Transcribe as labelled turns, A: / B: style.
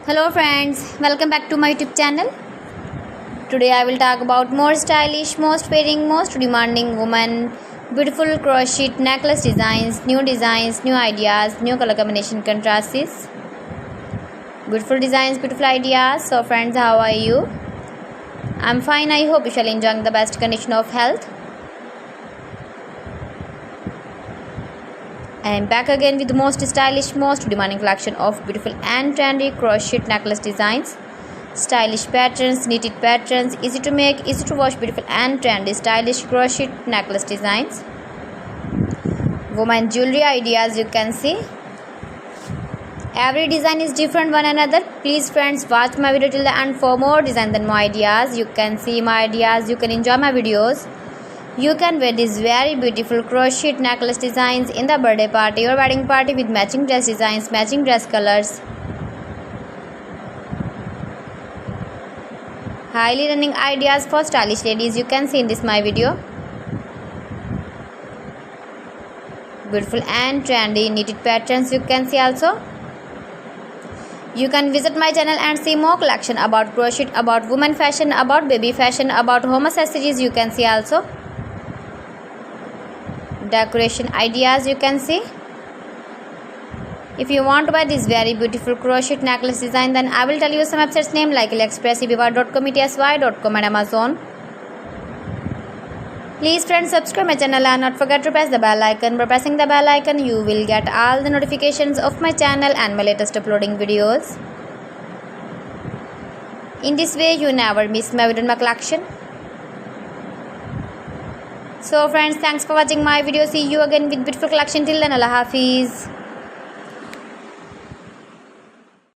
A: Hello friends, welcome back to my YouTube channel. Today I will talk about more stylish, most wearing, most demanding women, beautiful crochet necklace designs, new ideas, new color combination contrasts. Beautiful designs, beautiful ideas. So friends, how are you? I'm fine. I hope you shall enjoy the best condition of health. I am back again with the most stylish, most demanding collection of beautiful and trendy crochet necklace designs. Stylish patterns, knitted patterns, easy to make, easy to wash, beautiful and trendy stylish crochet necklace designs. Woman jewelry ideas, you can see. Every design is different one another. Please friends, watch my video till the end for more designs and more ideas. You can see my ideas, you can enjoy my videos. You can wear these very beautiful crochet necklace designs in the birthday party or wedding party with matching dress designs, matching dress colors. Highly running ideas for stylish ladies, you can see in this my video. Beautiful and trendy knitted patterns, you can see also. You can visit my channel and see more collection about crochet, about women fashion, about baby fashion, about home accessories, you can see also. Decoration ideas, you can see. If you want to buy this very beautiful crochet necklace design, then I will tell you some websites name like AliExpress, eBay.com, ETSY.com and Amazon. Please friends, subscribe my channel and not forget to press the bell icon. By pressing the bell icon, you will get all the notifications of my channel and my latest uploading videos. In this way, you never miss my video in my collection. So friends, thanks for watching my video. See you again with beautiful collection. Till then, Allah Hafiz.